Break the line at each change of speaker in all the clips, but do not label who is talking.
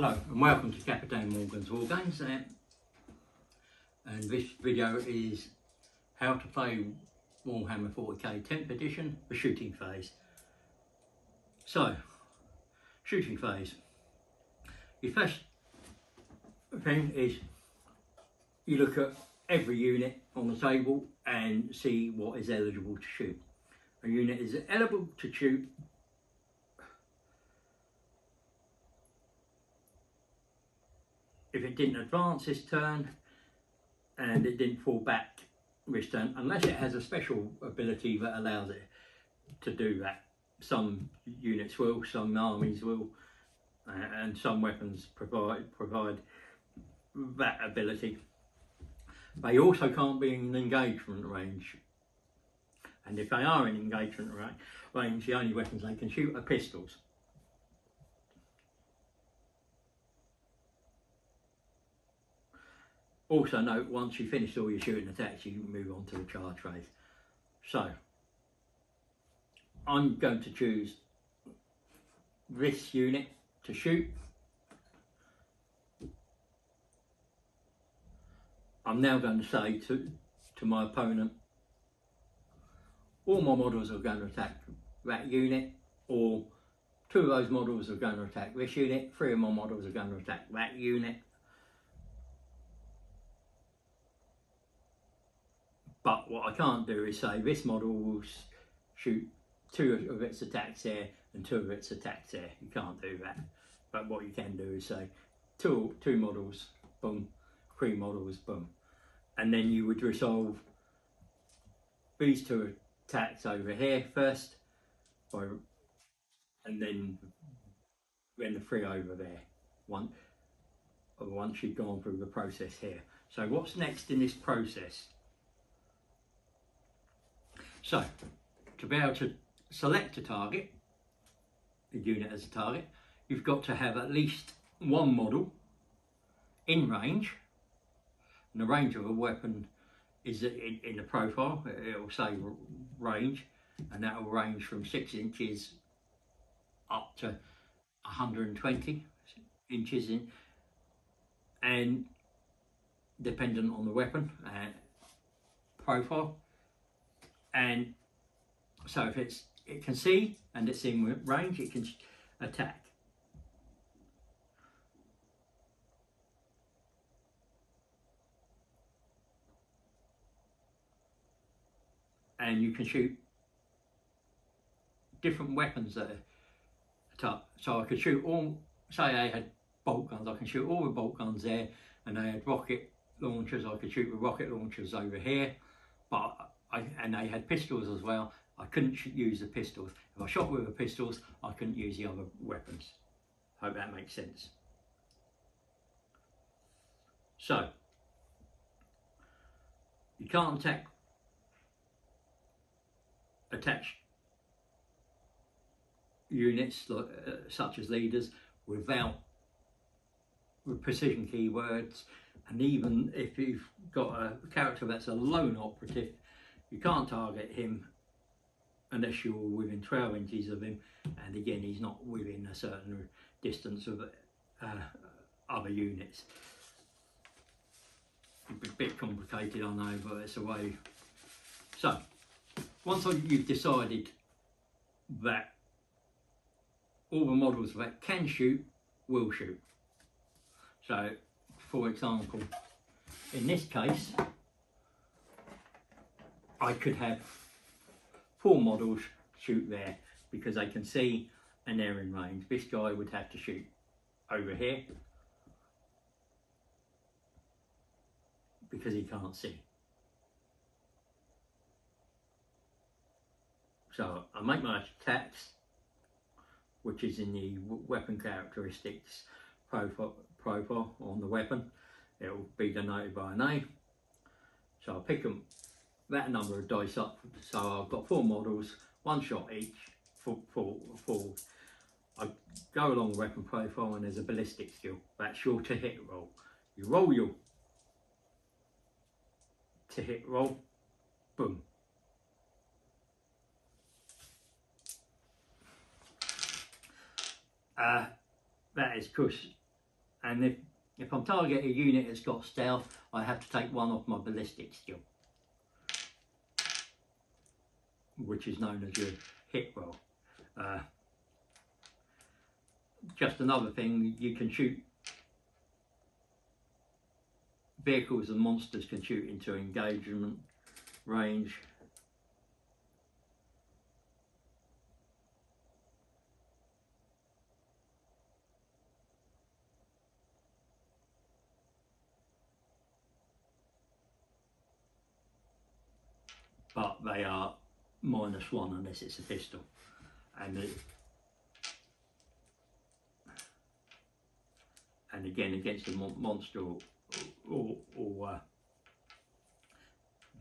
Hello and welcome to Captain Morgan's War Games, and this video is how to play Warhammer 40k 10th edition, the shooting phase. So, shooting phase. Your first thing is you look at every unit on the table and see what is eligible to shoot. A unit is eligible to shoot if it didn't advance this turn and it didn't fall back this turn, unless it has a special ability that allows it to do that. Some units will, some armies will, and some weapons provide that ability. They also can't be in engagement range, and if they are in engagement range, the only weapons they can shoot are pistols. Also note, once you finish all your shooting attacks, you can move on to the charge phase. So, I'm going to choose this unit to shoot. I'm now going to say to my opponent, all my models are going to attack that unit, or 2 of those models are going to attack this unit, 3 of my models are going to attack that unit. But what I can't do is say this model will shoot 2 of its attacks there and 2 of its attacks there. You can't do that. But what you can do is say two models, boom, 3 models, boom. And then you would resolve these 2 attacks over here first, and then the 3 over there, once you've gone through the process here. So what's next in this process? So, to be able to select a target, a unit as a target, you've got to have at least 1 model in range. And the range of a weapon is in the profile. It will say range, and that will range from 6 inches up to 120 inches in, and dependent on the weapon profile. And so if it can see and it's in range, it can attack. And you can shoot different weapons that attack. So I could shoot all, say I had bolt guns, I can shoot all the bolt guns there, and they had rocket launchers, I could shoot the rocket launchers over here, and they had pistols as well. I couldn't use the pistols. If I shot with the pistols, I couldn't use the other weapons. Hope that makes sense. So, you can't attach units such as leaders with precision keywords, and even if you've got a character that's a lone operative, you can't target him unless you're within 12 inches of him, and again he's not within a certain distance of other units. A bit complicated, I know, but it's a way. So once you've decided that all the models that can shoot will shoot. So for example, in this case I could have 4 models shoot there because they can see and they're in range. This guy would have to shoot over here because he can't see. So I make my attacks, which is in the weapon characteristics profile on the weapon. It will be denoted by an A. So I'll pick them that number of dice up. So I've got 4 models, 1 shot each, 4. I go along the weapon profile, and there's a ballistic skill. That's your to hit roll. You roll your to hit roll, boom. That is because And if I'm targeting a unit that's got stealth, I have to take one off my ballistic skill, which is known as your hit roll. Just another thing, you can shoot vehicles and monsters can shoot into engagement range. But they are -1 unless it's a pistol. And again, against a monster or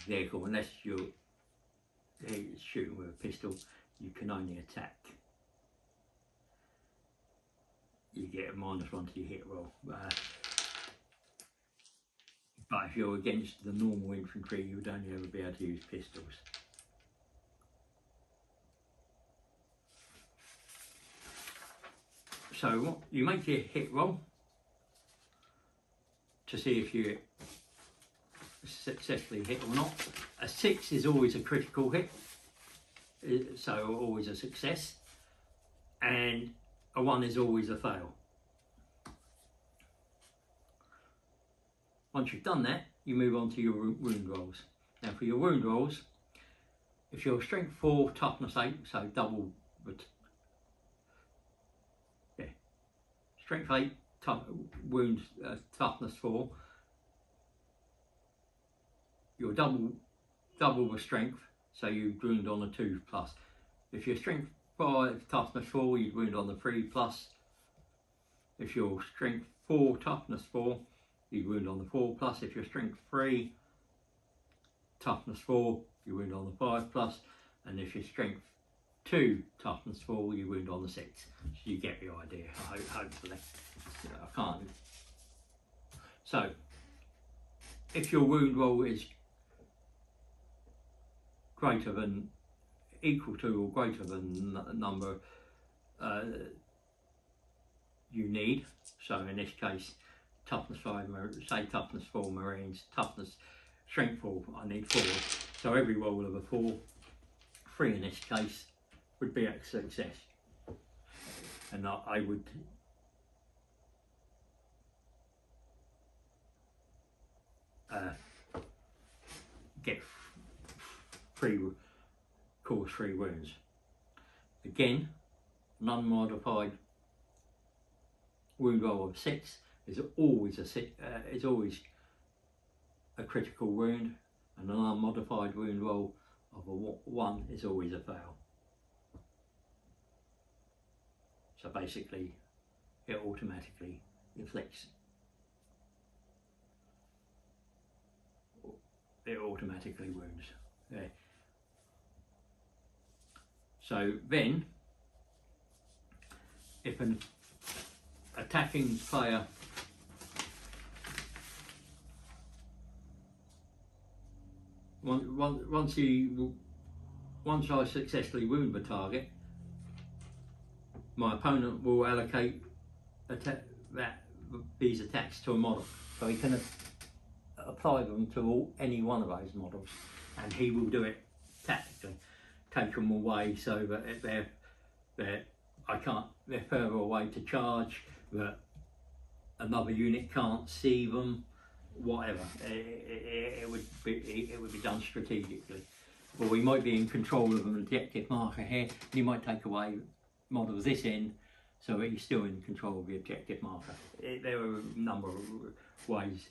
vehicle, unless you're shooting with a pistol, you can only attack. You get a -1 to your hit roll. But if you're against the normal infantry, you would only ever be able to use pistols. So you make your hit roll to see if you successfully hit or not. A 6 is always a critical hit, so always a success, and a 1 is always a fail. Once you've done that, you move on to your wound rolls. Now for your wound rolls, if you're strength 4, toughness 8, so double, strength 8, wound toughness 4, you're double the strength, so you wound on a 2+. If you're strength 5, toughness 4, you'd wound on the 3+. If you're strength 4, toughness 4, you'd wound on the 4+. If you're strength 3, toughness 4, you wound on the 5+. And if you're strength 2, toughness 4, you wound on the 6. So you get the idea, hopefully. I can't. So, if your wound roll is greater than, equal to or greater than the number you need, so in this case, toughness 5, say toughness 4 Marines, toughness, strength 4, I need 4. So every roll of a 4, 3 in this case, would be a success. And I would get cause 3 wounds. Again, an unmodified wound roll of 6 is always a critical wound, and an unmodified wound roll of a 1 is always a fail. So basically, it automatically inflicts. It automatically wounds. Yeah. So then, if an attacking player once I successfully wound the target, my opponent will allocate these attacks to a model, so he can apply them to any one of those models, and he will do it tactically, take them away so that they're further away to charge, that another unit can't see them, whatever. It would be done strategically. Or we might be in control of an objective marker here, and you might take away models this end so that you're still in control of the objective marker. There are a number of ways.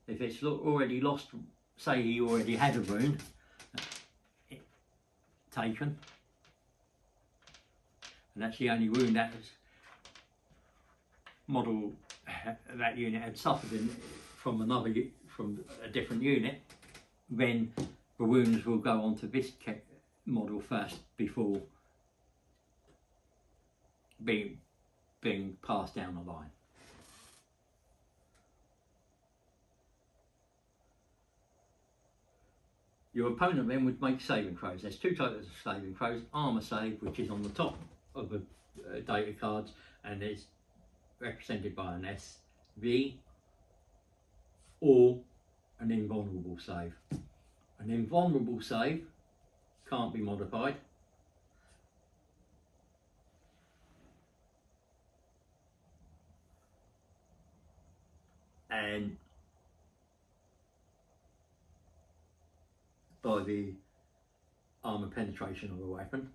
If it's already lost, say he already had a wound taken, and that's the only wound that that unit had suffered from a different unit, then the wounds will go onto this model first before being passed down the line. Your opponent then would make saving throws. There's two types of saving throws: armour save, which is on the top of the data cards and is represented by an SV, or an invulnerable save. An invulnerable save can't be modified. And by the armour penetration of a weapon,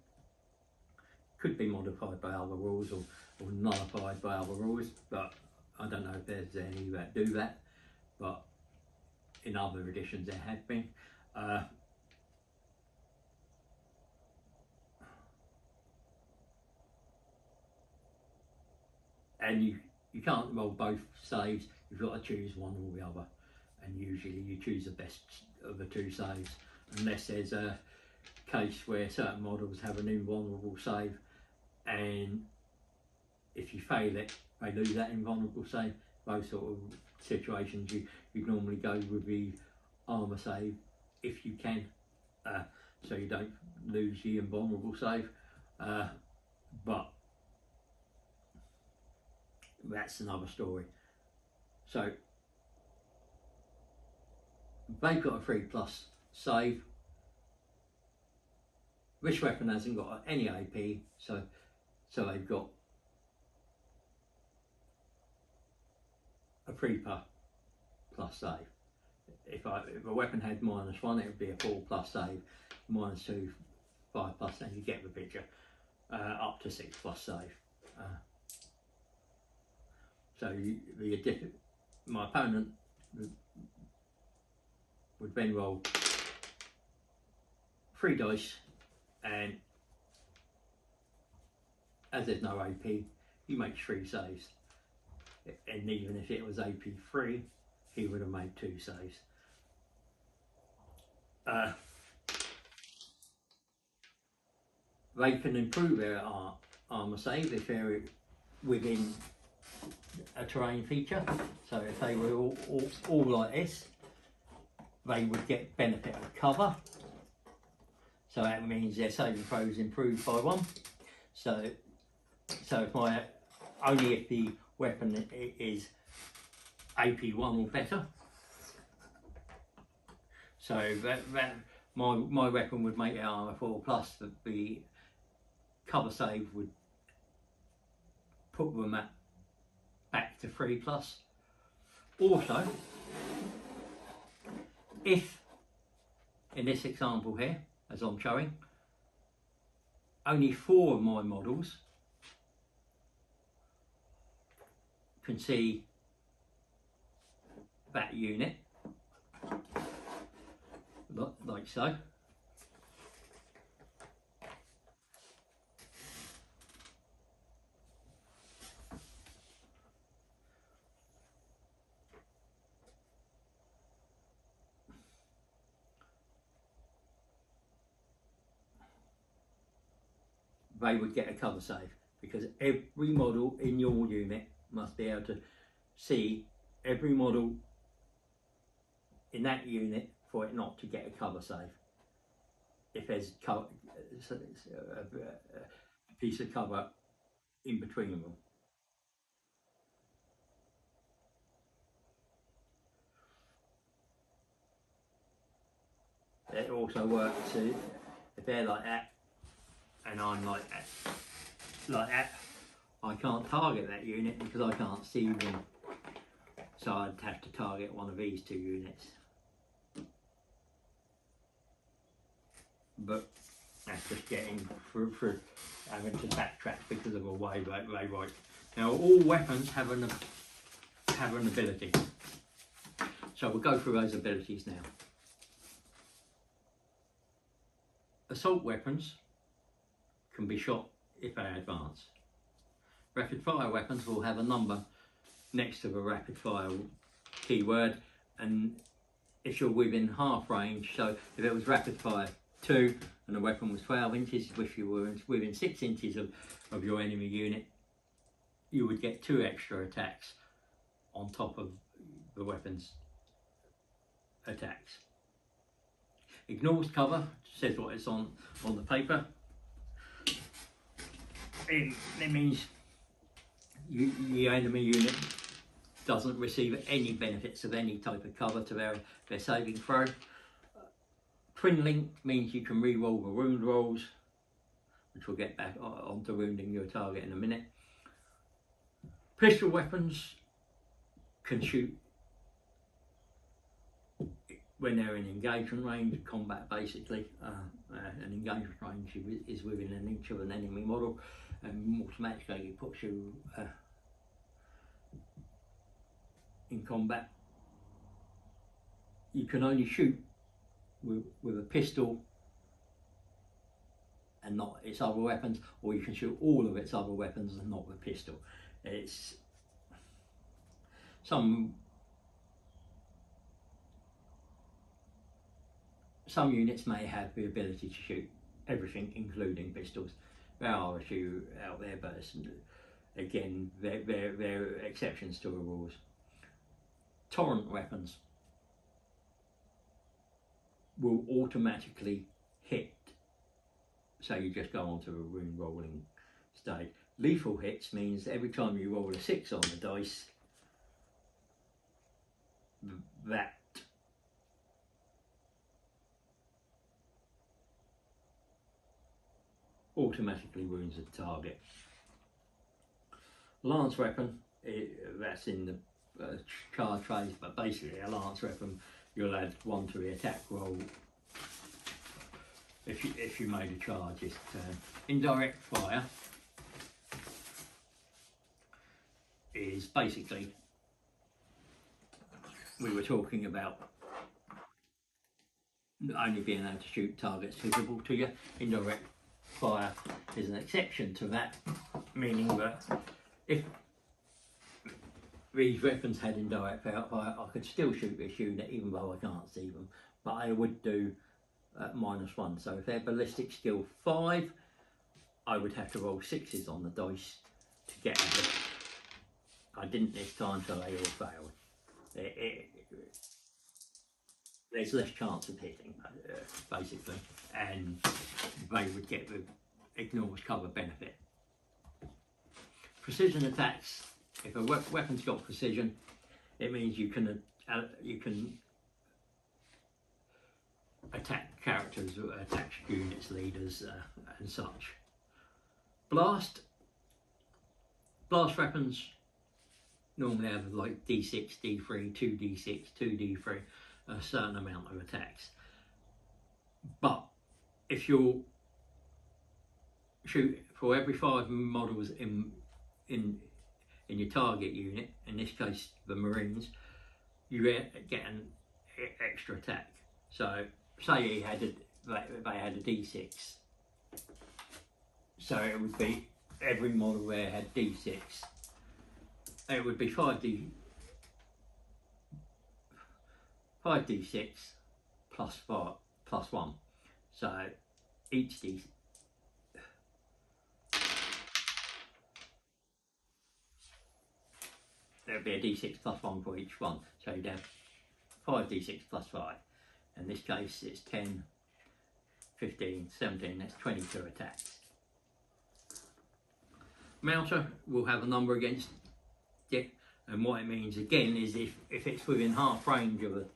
could be modified by other rules or nullified by other rules, but I don't know if there's any that do that, but in other editions there have been. And you can't roll both saves, you've got to choose one or the other, and usually you choose the best of the two saves, unless there's a case where certain models have an invulnerable save, and if you fail it, they lose that invulnerable save. Those sort of situations, you normally go with the armour save if you can, so you don't lose the invulnerable save, but that's another story. So they've got a 3+ save. This weapon hasn't got any AP, so they've got a 3+ save. If a weapon had -1, it would be a 4+ save. -2, 5+, and you get the picture. Up to 6+ save. So my opponent would then roll 3 dice, and as there's no AP, he makes 3 saves. And even if it was AP 3, he would have made 2 saves. They can improve their armour save if they're within a terrain feature. So if they were all like this, they would get benefit of cover. So that means their saving throws improved by 1. So if only if the weapon is AP 1 or better. So my weapon would make it armour 4+, that the cover save would put them back to 3+. Also, if in this example here, as I'm showing, only 4 of my models can see that unit, like so. They would get a cover save, because every model in your unit must be able to see every model in that unit for it not to get a cover save. If there's a piece of cover in between them. It also works if they're like that and I'm like that, I can't target that unit because I can't see them. So I'd have to target one of these 2 units. But that's just getting through having to backtrack because of the way they write. Now all weapons have an ability. So we'll go through those abilities now. Assault weapons can be shot if they advance. Rapid fire weapons will have a number next to the rapid fire keyword, and if you're within half range, so if it was rapid fire 2 and the weapon was 12 inches, if you were within 6 inches of your enemy unit, you would get 2 extra attacks on top of the weapon's attacks. ignores cover, says what it's on the paper. It means the enemy unit doesn't receive any benefits of any type of cover to their saving throw. Twin link means you can re-roll the wound rolls, which we'll get back onto wounding your target in a minute. Pistol weapons can shoot when they're in engagement range, combat basically. An engagement range is within an inch of an enemy model, and automatically it puts you in combat. You can only shoot with a pistol and not its other weapons, or you can shoot all of its other weapons and not the pistol. It's some units may have the ability to shoot everything, including pistols. There are a few out there, but again, they're exceptions to the rules. Torrent weapons will automatically hit, so you just go on to a wound rolling stage. Lethal hits means every time you roll a 6 on the dice, that automatically wounds the target. Lance weapon, that's in the charge phase, but basically a lance weapon, you'll add 1 to the attack roll if you made a charge this turn. Indirect fire is basically, we were talking about only being able to shoot targets visible to you. Indirect fire is an exception to that, meaning that if these weapons had indirect fire, I could still shoot this unit even though I can't see them, but I would do -1. So if they're ballistic skill 5, I would have to roll 6s on the dice to get at it. I didn't this time, so they all failed. There's less chance of hitting, basically, and they would get the ignores cover benefit. Precision attacks. If a weapon's got precision, it means you can attack characters, attack units, leaders, and such. Blast weapons normally have like D6, D3, 2D6, 2D3, a certain amount of attacks. But if you'll shoot for every 5 models in your target unit, in this case the Marines, you get an extra attack. So say they had a D6, so it would be every model there had D6. It would be 5D6 plus 1. So each D, there would be a D6 plus 1 for each one. So you'd have 5D6 plus 5. In this case it's 10, 15, 17, that's 22 attacks. Mounter will have a number against it, and what it means again is if it's within half range of a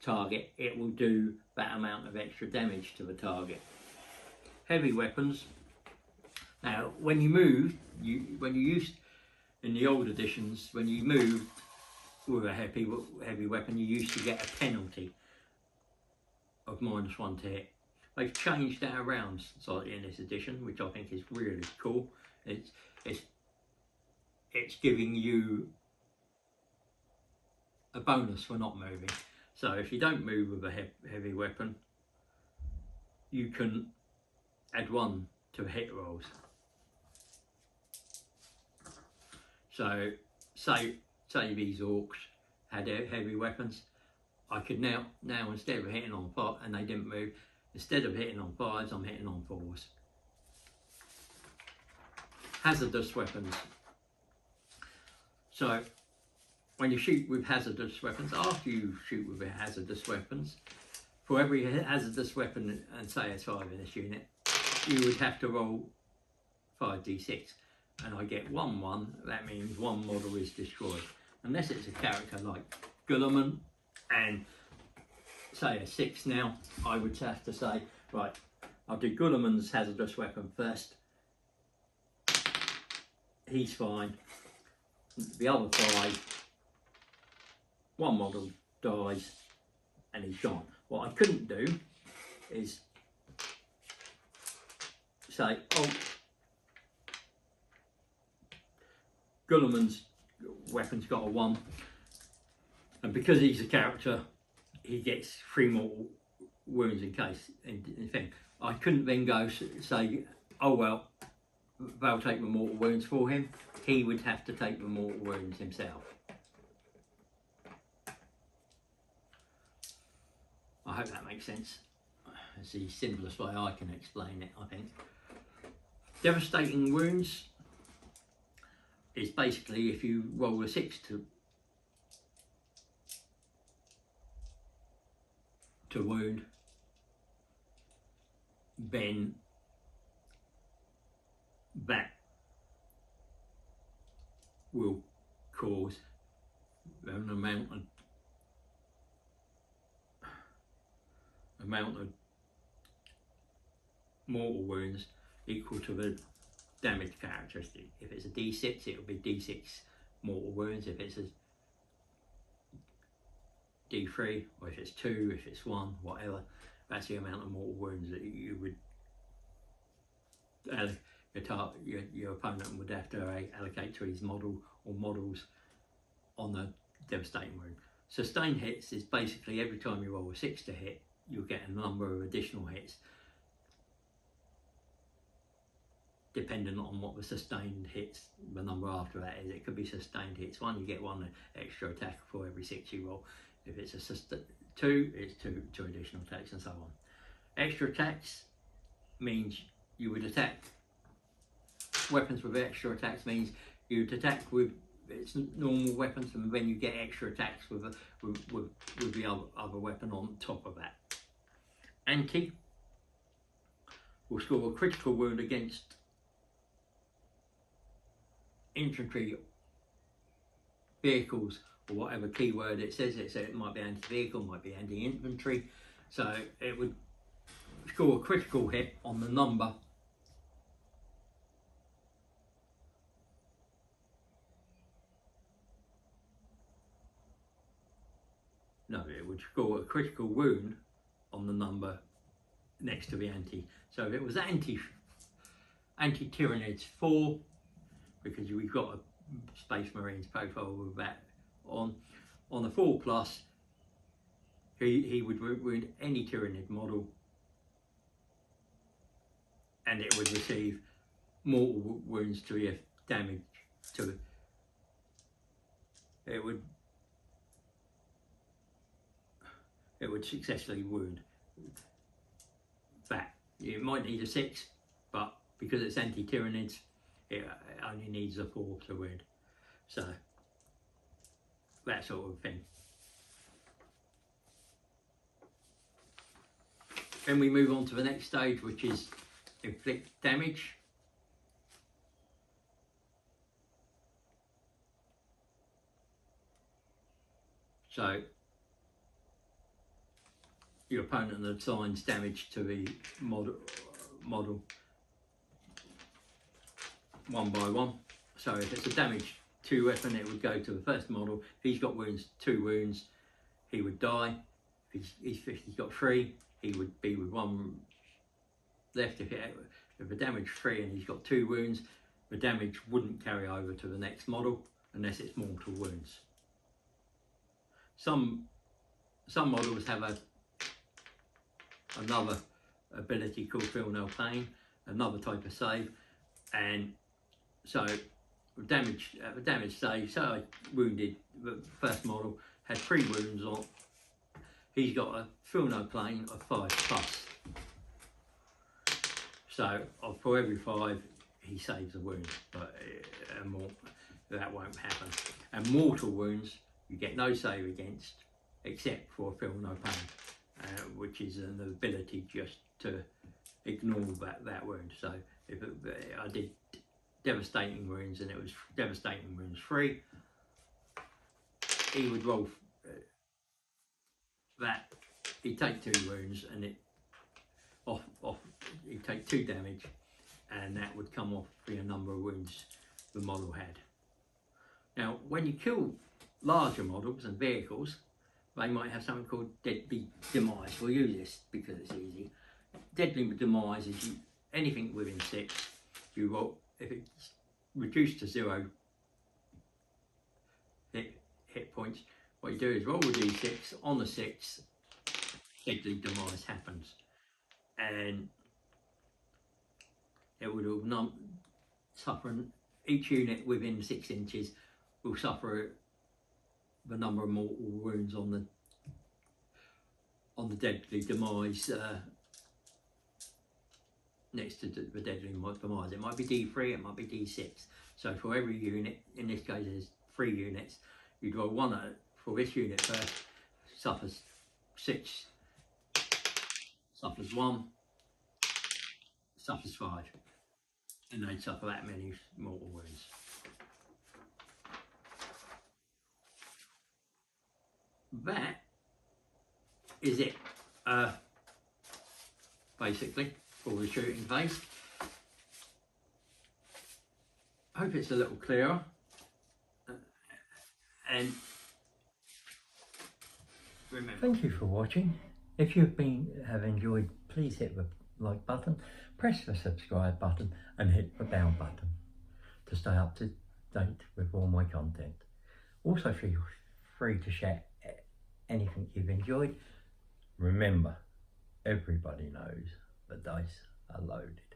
target, it will do that amount of extra damage to the target. Heavy weapons. Now when you move, when you used in the old editions, when you moved with a heavy weapon, you used to get a penalty of -1 to hit. They've changed that around slightly in this edition, which I think is really cool. It's giving you a bonus for not moving. So if you don't move with a heavy weapon, you can add 1 to hit rolls. So say these orcs had heavy weapons, I could now instead of hitting on 5 and they didn't move, instead of hitting on 5s, I'm hitting on 4s. Hazardous weapons. So when you shoot with hazardous weapons, after you shoot with the hazardous weapons, for every hazardous weapon, and say it's 5 in this unit, you would have to roll 5d6, and I get 1-1. That means one model is destroyed, unless it's a character like Guilliman and say a 6. Now I would have to say, right, I'll do Guilliman's hazardous weapon first. He's fine. The other 5, one model dies and he's gone. What I couldn't do is say, oh, Guilliman's weapon's got a 1, and because he's a character, he gets 3 mortal wounds in case, in thing. I couldn't then go say, oh well, they'll take the mortal wounds for him. He would have to take the mortal wounds himself. I hope that makes sense. It's the simplest way I can explain it, I think. Devastating wounds is basically if you roll a 6 to wound, then that will cause an amount of mortal wounds equal to the damage characteristic. If it's a d6, it will be d6 mortal wounds. If it's a d3, or if it's 2, if it's 1, whatever, that's the amount of mortal wounds that you would your opponent would have to allocate to his model or models on the devastating wound. Sustained hits is basically every time you roll a 6 to hit, you'll get a number of additional hits depending on what the sustained hits, the number after that is. It could be sustained hits 1, you get 1 extra attack for every 6 you roll. If it's a 2, it's two additional attacks, and so on. Extra attacks means you would attack. Weapons with extra attacks means you would attack with its normal weapons, and then you get extra attacks with the other weapon on top of that. Anti will score a critical wound against infantry, vehicles, or whatever keyword it says. It might be anti-vehicle, might be anti-infantry. So it would score a critical hit on the number it would score a critical wound on the number next to the anti. So if it was anti-Tyranids 4, because we've got a Space Marines profile with that on a 4+, he would wound any Tyranid model, and it would receive mortal wounds to the damage to it. It would successfully wound that. You might need a 6, but because it's anti-Tyranids, it only needs a 4 to wound. So that sort of thing. Then we move on to the next stage, which is inflict damage. So your opponent assigns damage to the model 1 by 1. So if it's a damage 2 weapon, it would go to the first model. If he's got 2 wounds, he would die. If he's got 3, he would be with 1 left. If a damage 3 and he's got 2 wounds, the damage wouldn't carry over to the next model unless it's mortal wounds. Some models have another ability called Feel No Pain, another type of save, and so damage save. So I wounded the first model, had 3 wounds on. He's got a Feel No Pain of 5+. So for every 5, he saves a wound, but that won't happen. And mortal wounds, you get no save against, except for Feel No Pain. which is an ability just to ignore that wound. So if I did devastating wounds and it was devastating wounds 3, he would roll that, he'd take 2 wounds and it he'd take 2 damage, and that would come off the number of wounds the model had. Now, when you kill larger models and vehicles, they might have something called deadly demise. We'll use this because it's easy. Deadly demise is anything within 6. You roll, if it's reduced to 0 hit points, what you do is roll a d6. On the 6, deadly demise happens, and it would suffer. Each unit within 6 inches will suffer the number of mortal wounds on the deadly demise next to the deadly demise. It might be D3, it might be D6. So for every unit, in this case there's 3 units, you'd roll 1 for this unit first, suffers 6, suffers 1, suffers 5, and they'd suffer that many mortal wounds. That is it, basically, for the shooting phase. I hope it's a little clearer, and remember, thank you for watching. If you've have enjoyed, please hit the like button, press the subscribe button and hit the bell button to stay up to date with all my content. Also feel free to share anything you've enjoyed. Remember, everybody knows the dice are loaded.